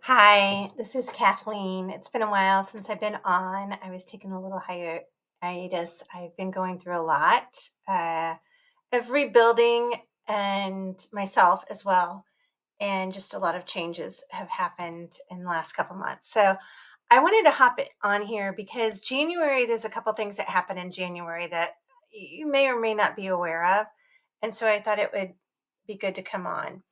Hi, this is Kathleen. It's been a while since I've been on. I was taking a little hiatus. I've been going through a lot of rebuilding and myself as well. And just a lot of changes have happened in the last couple months. So I wanted to hop on here because January, there's a couple things that happen in January that you may or may not be aware of. And so I thought it would be good to come on.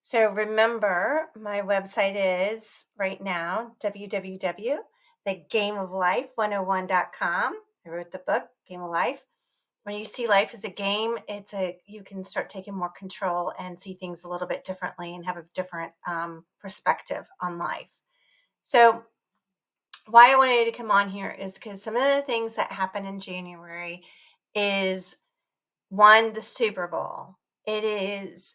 So remember, my website is right now www.thegameoflife101.com. I wrote the book, Game of Life. When you see life as a game, you can start taking more control and see things a little bit differently and have a different perspective on life. So why I wanted to come on here is because some of the things that happen in January is one, the Super Bowl. It is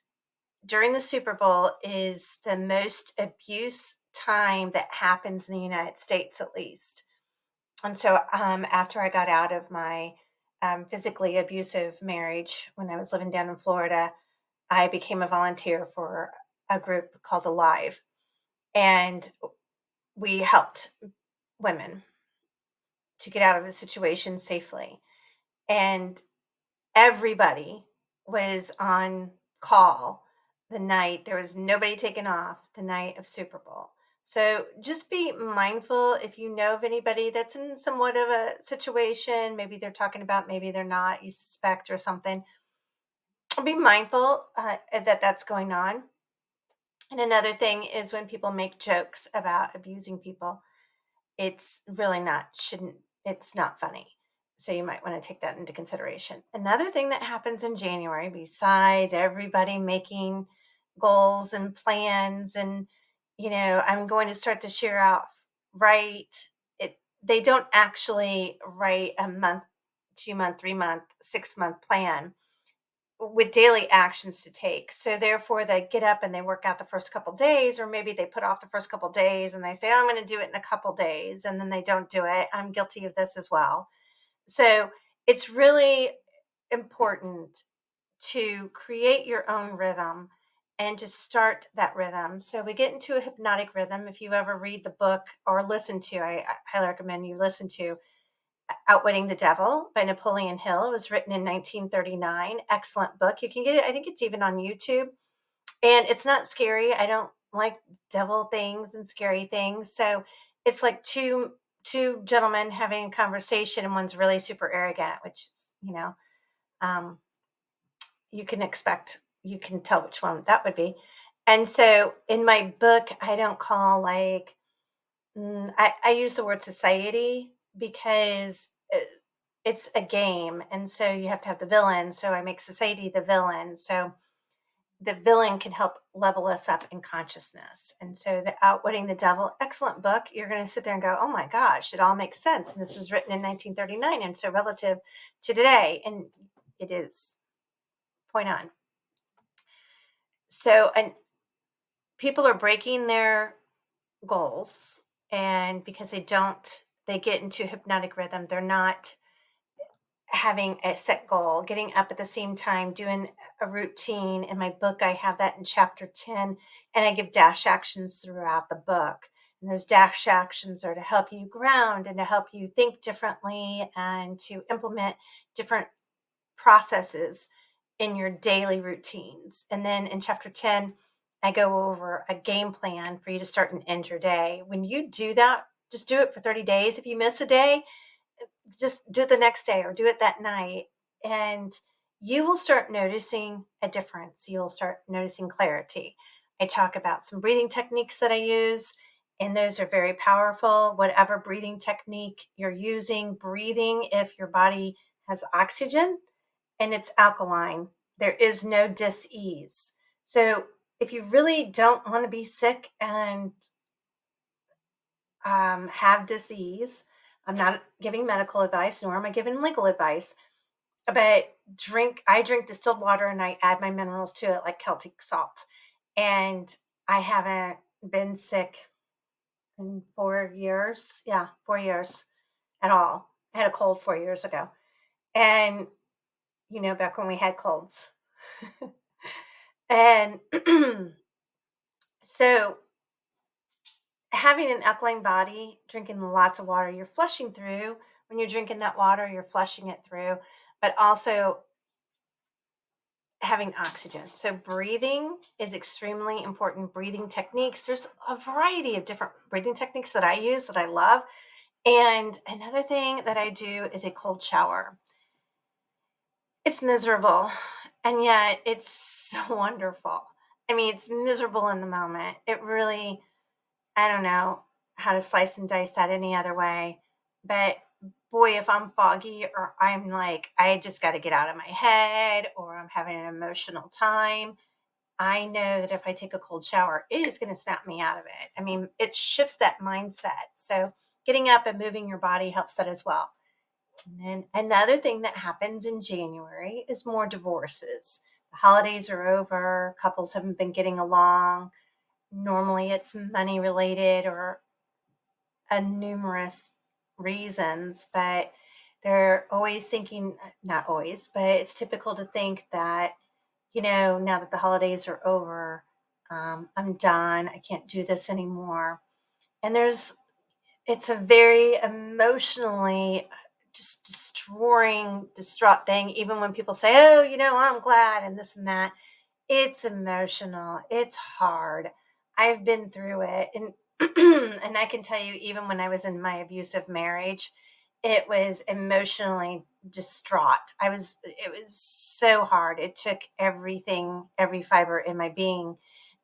during the Super Bowl is the most abuse time that happens in the United States, at least. And so, after I got out of my physically abusive marriage when I was living down in Florida, I became a volunteer for a group called Alive. And we helped women to get out of the situation safely. And everybody was on call the night. There was nobody taking off the night of Super Bowl. So just be mindful if you know of anybody that's in somewhat of a situation. Maybe they're talking about, maybe they're not, you suspect or something. Be mindful that that's going on. And another thing is when people make jokes about abusing people, it's really not, shouldn't, it's not funny. So you might want to take that into consideration. Another thing that happens in January, besides everybody making goals and plans, and I'm going to start this year out right. They don't actually write a month, 2 month, 3 month, 6 month plan with daily actions to take. So therefore they get up and they work out the first couple days, or maybe they put off the first couple days and they say, oh, I'm going to do it in a couple days, and then they don't do it. I'm guilty of this as well. So it's really important to create your own rhythm and to start that rhythm. So we get into a hypnotic rhythm. If you ever read the book or listen to, I highly recommend you listen to Outwitting the Devil by Napoleon Hill. It was written in 1939. Excellent book. You can get it, I think it's even on YouTube. And it's not scary. I don't like devil things and scary things. So it's like two gentlemen having a conversation, and one's really super arrogant, which is, um, you can tell which one that would be. And so in my book, I don't call I use the word society because it's a game. And so you have to have the villain. So I make society the villain. So the villain can help level us up in consciousness. And so the Outwitting the Devil, excellent book. You're going to sit there and go, oh my gosh, it all makes sense. And this was written in 1939. And so relative to today, and it is point on. So, and people are breaking their goals, and because they get into hypnotic rhythm, they're not having a set goal, getting up at the same time, doing a routine. In my book, I have that in chapter 10, and I give dash actions throughout the book. And those dash actions are to help you ground and to help you think differently and to implement different processes in your daily routines. And then in chapter 10, I go over a game plan for you to start and end your day. When you do that, just do it for 30 days. If you miss a day, just do it the next day or do it that night. And you will start noticing a difference. You'll start noticing clarity. I talk about some breathing techniques that I use, and those are very powerful. Whatever breathing technique you're using, breathing if your body has oxygen and it's alkaline, there is no dis-ease. So if you really don't want to be sick and have disease, I'm not giving medical advice, nor am I giving legal advice, but I drink distilled water and I add my minerals to it like Celtic salt. And I haven't been sick in 4 years. Yeah, 4 years at all. I had a cold 4 years ago. And, back when we had colds. And so having an alkaline body, drinking lots of water, you're flushing through. When you're drinking that water, you're flushing it through, but also having oxygen. So breathing is extremely important. Breathing techniques. There's a variety of different breathing techniques that I use that I love. And another thing that I do is a cold shower. It's miserable, and yet it's so wonderful. I mean, it's miserable in the moment. It really, I don't know how to slice and dice that any other way. But boy, if I'm foggy or I'm like, I just got to get out of my head or I'm having an emotional time, I know that if I take a cold shower, it is going to snap me out of it. I mean, it shifts that mindset. So getting up and moving your body helps that as well. And then another thing that happens in January is more divorces. The holidays are over, couples haven't been getting along. Normally it's money related or a numerous reasons, but they're always thinking, not always, but it's typical to think that, now that the holidays are over, I'm done. I can't do this anymore. And it's a very emotionally just destroying, distraught thing. Even when people say, oh, I'm glad and this and that, it's emotional. It's hard. I've been through it. And and I can tell you, even when I was in my abusive marriage, it was emotionally distraught. It was so hard. It took everything, every fiber in my being.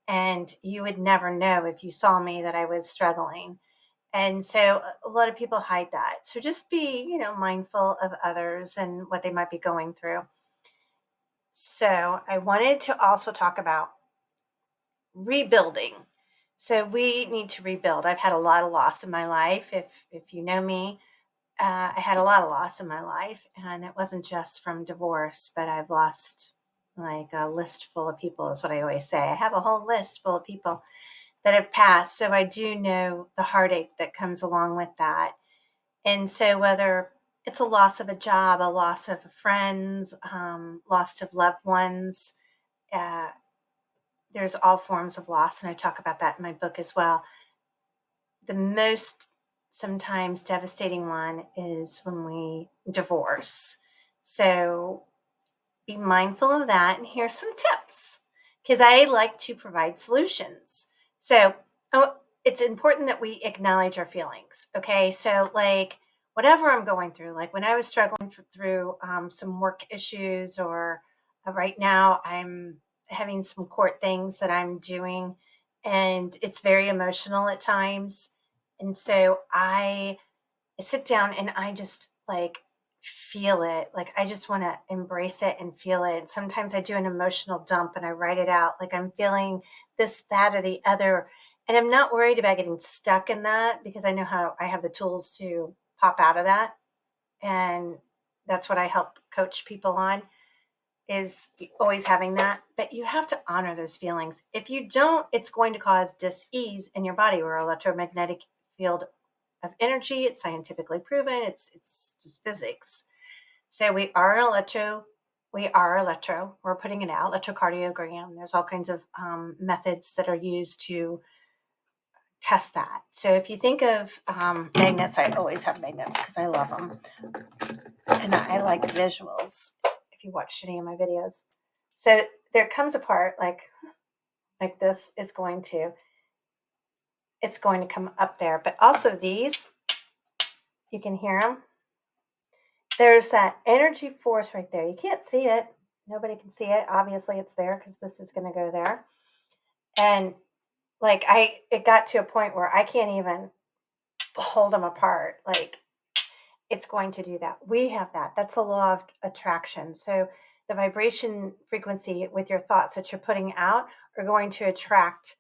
And you would never know if you saw me that I was struggling. And so a lot of people hide that. So just be, mindful of others and what they might be going through. So I wanted to also talk about rebuilding. So we need to rebuild. I've had a lot of loss in my life. If you know me, I had a lot of loss in my life, and it wasn't just from divorce, but I've lost like a list full of people, is what I always say. I have a whole list full of people that have passed. So I do know the heartache that comes along with that. And so whether it's a loss of a job, a loss of friends, loss of loved ones, uh, there's all forms of loss. And I talk about that in my book as well. The most sometimes devastating one is when we divorce. So be mindful of that. And here's some tips because I like to provide solutions. So it's important that we acknowledge our feelings. Okay. So, like, whatever I'm going through, like when I was struggling through some work issues, or right now I'm having some court things that I'm doing, and it's very emotional at times. And so I sit down and I just like feel it. Like I just want to embrace it and feel it. Sometimes I do an emotional dump and I write it out. Like I'm feeling this, that, or the other. And I'm not worried about getting stuck in that because I know how I have the tools to pop out of that. And that's what I help coach people on, is always having that. But you have to honor those feelings. If you don't, it's going to cause dis-ease in your body, or electromagnetic field of energy. It's scientifically proven. It's just physics. So we are electro. We're putting it out, electrocardiogram. There's all kinds of methods that are used to test that. So if you think of magnets, I always have magnets because I love them, and I like visuals. If you watch any of my videos, so there comes a part like this. It's going to come up there, but also these, you can hear them. There's that energy force right there. You can't see it. Nobody can see it. Obviously, it's there because this is going to go there. And like it got to a point where I can't even hold them apart. Like it's going to do that. We have that. That's the law of attraction. So the vibration frequency with your thoughts that you're putting out are going to attract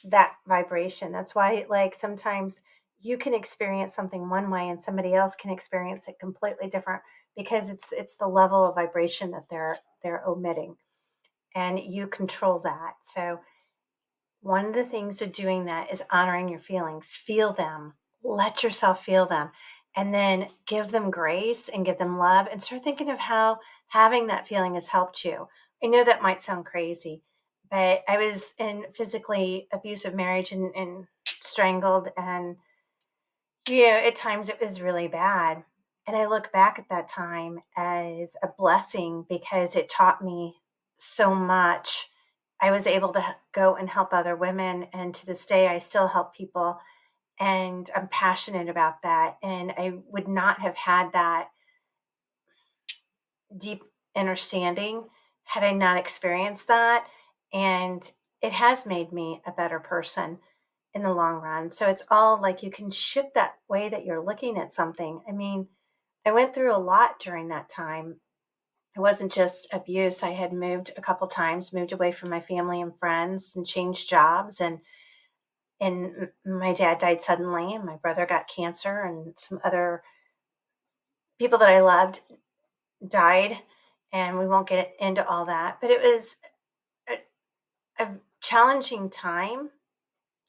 that vibration. That's why, like, sometimes you can experience something one way and somebody else can experience it completely different, because it's the level of vibration that they're omitting, and you control that. So one of the things of doing that is honoring your feelings. Feel them. Let yourself feel them. And then give them grace and give them love, and start thinking of how having that feeling has helped you. I know that might sound crazy, but I was in physically abusive marriage and strangled, and at times it was really bad. And I look back at that time as a blessing because it taught me so much. I was able to go and help other women, and to this day, I still help people, and I'm passionate about that. And I would not have had that deep understanding had I not experienced that. And it has made me a better person in the long run. So it's all like you can shift that way that you're looking at something. I mean, I went through a lot during that time. It wasn't just abuse. I had moved a couple times, moved away from my family and friends and changed jobs, and my dad died suddenly, and my brother got cancer, and some other people that I loved died, and we won't get into all that. But it was a challenging time,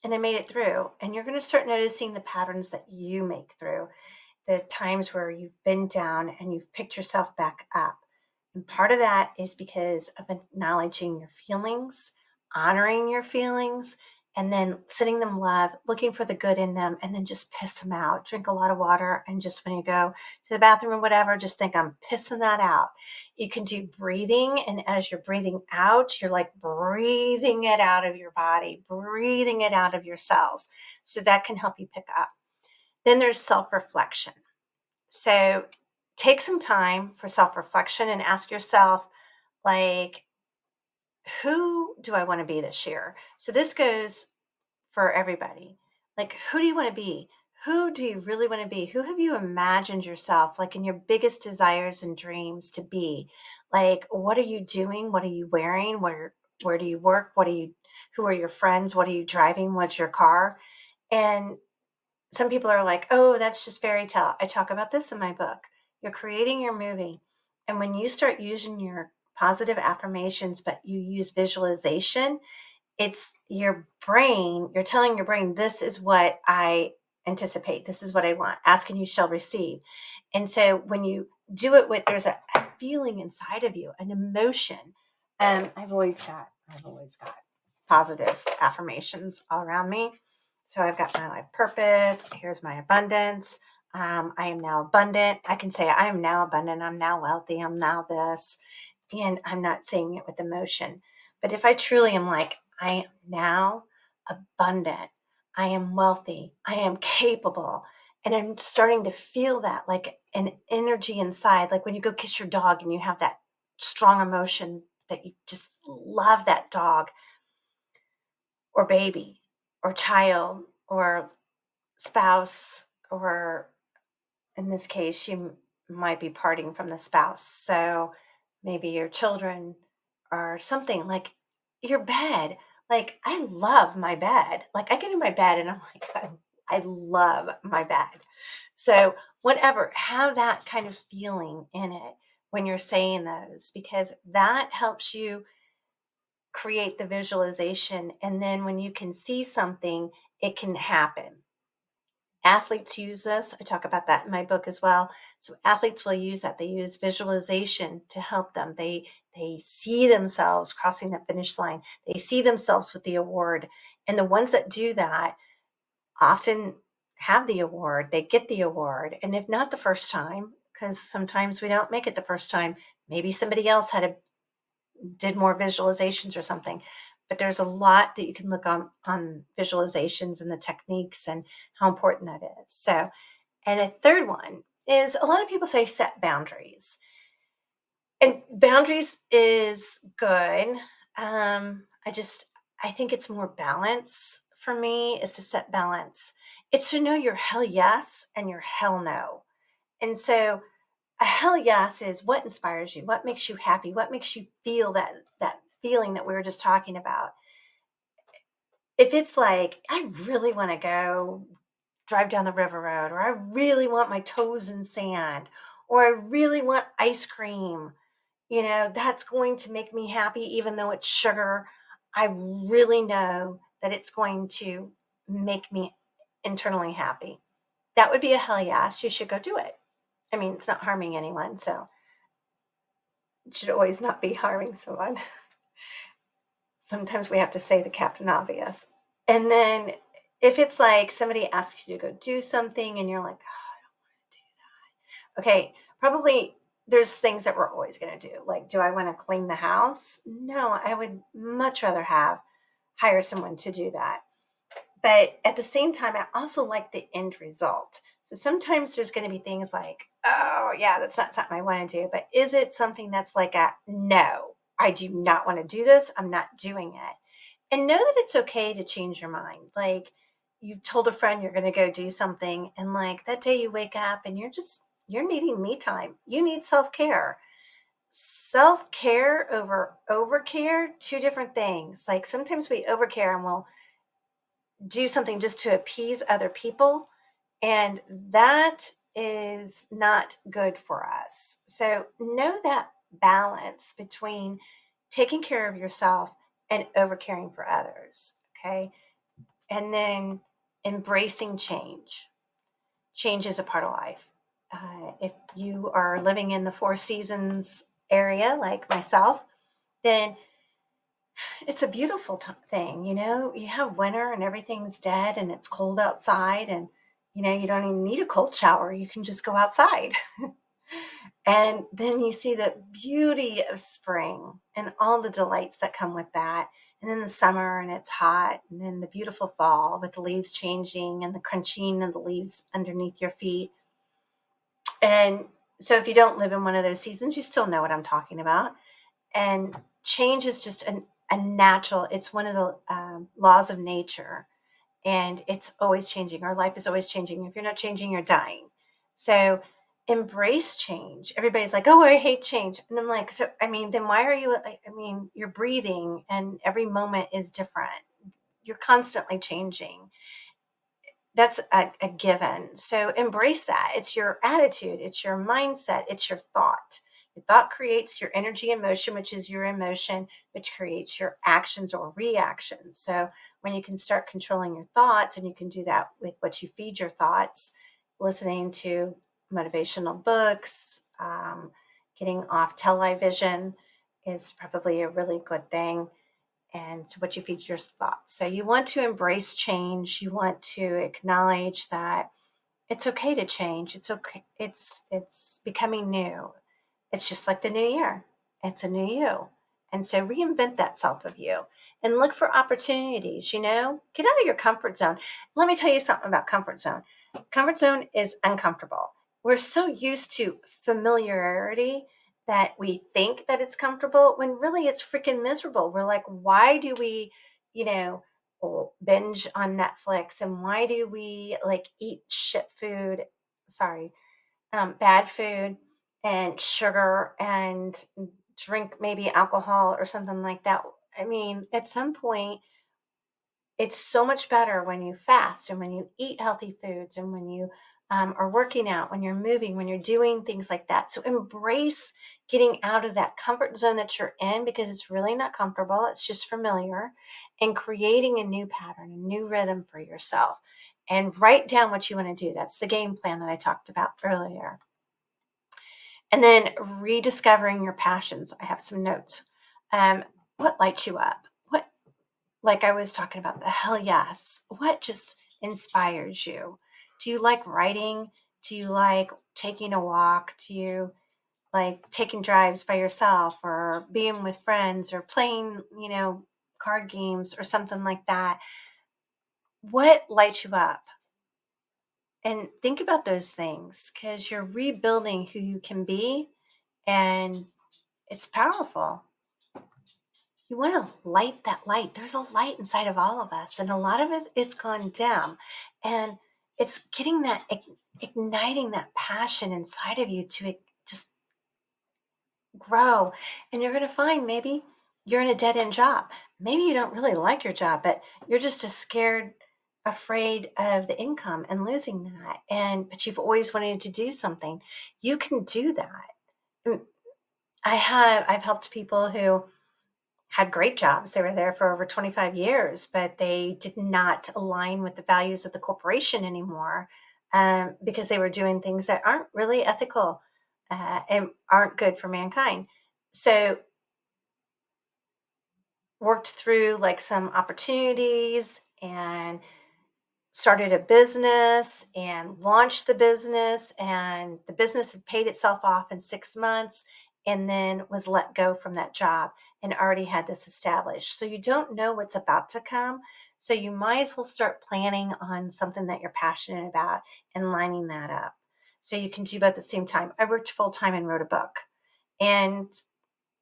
and I made it through. And you're going to start noticing the patterns that you make through the times where you've been down and you've picked yourself back up. And part of that is because of acknowledging your feelings, honoring your feelings, and then sending them love, looking for the good in them, and then just piss them out. Drink a lot of water. And just when you go to the bathroom or whatever, just think, I'm pissing that out. You can do breathing. And as you're breathing out, you're like breathing it out of your body, breathing it out of your cells. So that can help you pick up. Then there's self reflection. So take some time for self reflection and ask yourself, like, who do I want to be this year? So this goes for everybody. Like, who do you want to be? Who do you really want to be? Who have you imagined yourself, like in your biggest desires and dreams, to be? Like, what are you doing? What are you wearing? Where do you work? Who are your friends? What are you driving? What's your car? And some people are like, oh, that's just fairy tale. I talk about this in my book. You're creating your movie. And when you start using your positive affirmations, but you use visualization, it's your brain, you're telling your brain, this is what I anticipate. This is what I want. Ask and you shall receive. And so when you do it with, there's a feeling inside of you, an emotion. I've always got positive affirmations all around me. So I've got my life purpose. Here's my abundance. I am now abundant. I can say I am now abundant. I'm now wealthy. I'm now this. And I'm not saying it with emotion. But if I truly am like, I am now abundant. I am wealthy. I am capable. And I'm starting to feel that like an energy inside. Like when you go kiss your dog and you have that strong emotion that you just love that dog or baby or child or spouse, or in this case, you might be parting from the spouse. So maybe your children or something, like your bed. Like, I love my bed. Like, I get in my bed and I'm like, I love my bed. So, whatever, have that kind of feeling in it when you're saying those, because that helps you create the visualization. And then when you can see something, it can happen. Athletes use this. I talk about that in my book as well. So athletes will use that. They use visualization to help them. They see themselves crossing that finish line. They see themselves with the award. And the ones that do that often have the award. They get the award. And if not the first time, because sometimes we don't make it the first time, maybe somebody else did more visualizations or something. But there's a lot that you can look on visualizations and the techniques and how important that is. So, and a third one is, a lot of people say set boundaries. And boundaries is good. I think it's more balance for me, is to set balance. It's to know your hell yes and your hell no. And so a hell yes is what inspires you, what makes you happy, what makes you feel that feeling that we were just talking about. If it's like, I really want to go drive down the river road, or I really want my toes in sand, or I really want ice cream, that's going to make me happy, even though it's sugar. I really know that it's going to make me internally happy. That would be a hell yes. You should go do it. I mean, it's not harming anyone, so it should always not be harming someone. Sometimes we have to say the Captain Obvious. And then if it's like somebody asks you to go do something and you're like, oh, I don't want to do that. Okay, probably there's things that we're always going to do. Like, do I want to clean the house? No, I would much rather hire someone to do that. But at the same time, I also like the end result. So sometimes there's going to be things like, oh, yeah, that's not something I want to do. But is it something that's like a no, I do not want to do this. I'm not doing it. And know that it's okay to change your mind. Like you've told a friend you're going to go do something, and like that day you wake up and you're needing me time. You need self care. Self care over overcare, two different things. Like sometimes we overcare and we'll do something just to appease other people. And that is not good for us. So know that balance between taking care of yourself and over caring for others. Okay. And then embracing change. Change is a part of life. If you are living in the Four Seasons area, like myself, then it's a beautiful thing. You have winter and everything's dead and it's cold outside, and you don't even need a cold shower. You can just go outside. And then you see the beauty of spring and all the delights that come with that. And then the summer and it's hot, and then the beautiful fall with the leaves changing and the crunching of the leaves underneath your feet. And so if you don't live in one of those seasons, you still know what I'm talking about. And change is just a natural, it's one of the laws of nature, and it's always changing. Our life is always changing. If you're not changing, you're dying. So embrace change. Everybody's like, oh, I hate change. And I'm like, so I mean, then why are you I mean, you're breathing and every moment is different. You're constantly changing. That's a given. So embrace that. It's your attitude, it's your mindset, it's your thought. Your thought creates your energy and motion, which is your emotion, which creates your actions or reactions. So when you can start controlling your thoughts, and you can do that with what you feed your thoughts, listening to motivational books, getting off television is probably a really good thing, and to what you feed your thoughts. So you want to embrace change. You want to acknowledge that it's okay to change. It's okay. It's becoming new. It's just like the new year. It's a new you. And so reinvent that self of you and look for opportunities, get out of your comfort zone. Let me tell you something about comfort zone. Comfort zone is uncomfortable. We're so used to familiarity that we think that it's comfortable when really it's freaking miserable. We're like, why do we, you know, binge on Netflix, and why do we like eat shit food? Sorry, bad food and sugar and drink maybe alcohol or something like that. I mean, at some point, it's so much better when you fast and when you eat healthy foods and when you are working out, when you're moving, when you're doing things like that. So embrace getting out of that comfort zone that you're in, because it's really not comfortable. It's just familiar, and creating a new pattern, a new rhythm for yourself. And write down what you want to do. That's the game plan that I talked about earlier. And then rediscovering your passions. I have some notes. What lights you up? What, like I was talking about, the hell yes. What just inspires you? Do you like writing? Do you like taking a walk? Do you like taking drives by yourself, or being with friends, or playing, card games or something like that? What lights you up? And think about those things, because you're rebuilding who you can be, and it's powerful. You want to light that light. There's a light inside of all of us, and a lot of it's gone dim. And it's getting that, igniting that passion inside of you to just grow. And you're going to find maybe you're in a dead end job. Maybe you don't really like your job, but you're just scared, afraid of the income and losing that. But you've always wanted to do something. You can do that. Mm, I've helped people who had great jobs. They were there for over 25 years, but they did not align with the values of the corporation anymore, because they were doing things that aren't really ethical, and aren't good for mankind. So, worked through like some opportunities, and started a business and launched the business, and the business had paid itself off in 6 months and then was let go from that job and already had this established. So you don't know what's about to come. So you might as well start planning on something that you're passionate about and lining that up. So you can do both at the same time. I worked full time and wrote a book and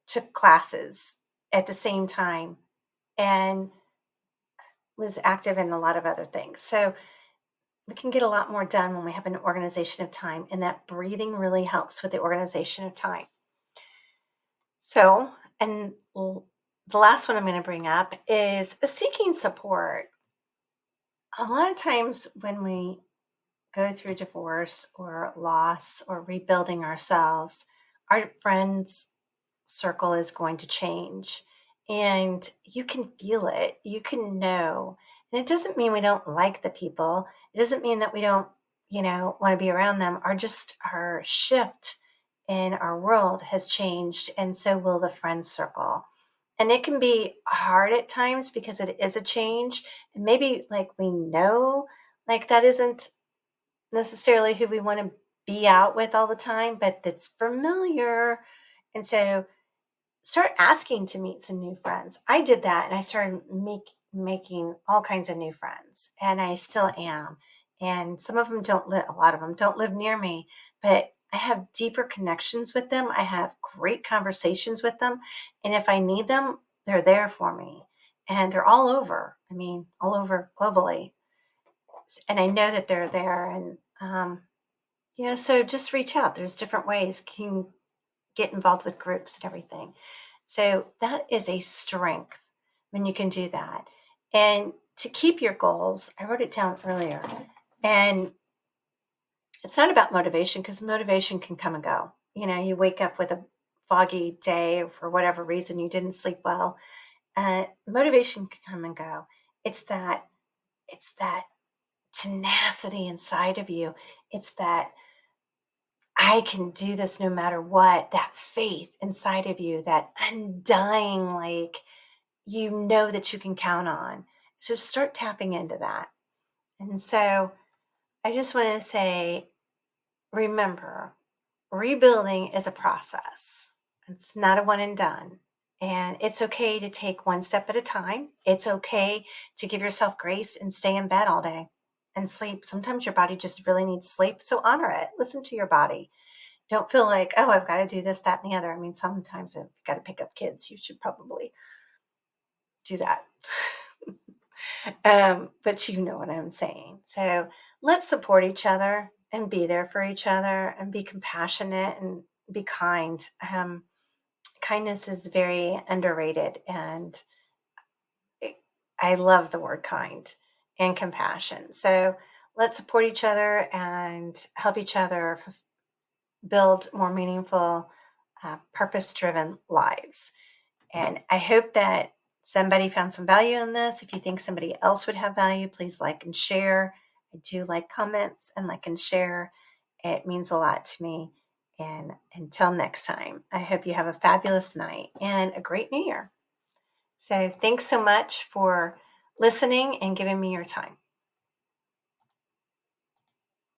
took classes at the same time and was active in a lot of other things. So we can get a lot more done when we have an organization of time, and that breathing really helps with the organization of time. So, and the last one I'm going to bring up is seeking support. A lot of times when we go through divorce or loss or rebuilding ourselves, our friends circle is going to change. And you can feel it, you can know. And it doesn't mean we don't like the people, it doesn't mean that we don't, want to be around them. Our shift in our world has changed, and so will the friend circle. And it can be hard at times because it is a change. And maybe like we know like that isn't necessarily who we want to be out with all the time, but that's familiar. And so start asking to meet some new friends. I did that and I started making all kinds of new friends, and I still am. And some of them don't live, a lot of them don't live near me, but I have deeper connections with them. I have great conversations with them. And if I need them, they're there for me. And they're all over, I mean, all over globally. And I know that they're there. And, so just reach out. There's different ways. Can get involved with groups and everything. So that is a strength when you can do that. And to keep your goals, I wrote it down earlier. And it's not about motivation because motivation can come and go. You wake up with a foggy day for whatever reason, you didn't sleep well. Motivation can come and go. It's that tenacity inside of you. It's that I can do this no matter what, that faith inside of you, that undying, like, that you can count on. So start tapping into that. And so I just want to say, remember, rebuilding is a process. It's not a one and done. And it's okay to take one step at a time. It's okay to give yourself grace and stay in bed all day and sleep. Sometimes your body just really needs sleep. So honor it. Listen to your body. Don't feel like, oh, I've got to do this, that, and the other. I mean, sometimes if you've got to pick up kids, you should probably do that. But you know what I'm saying. So let's support each other and be there for each other and be compassionate and be kind. Kindness is very underrated, and I love the word kind and compassion. So let's support each other and help each other build more meaningful, purpose driven lives. And I hope that somebody found some value in this. If you think somebody else would have value, please like and share. I do like comments and like and share. It means a lot to me. And until next time, I hope you have a fabulous night and a great new year. So thanks so much for listening and giving me your time.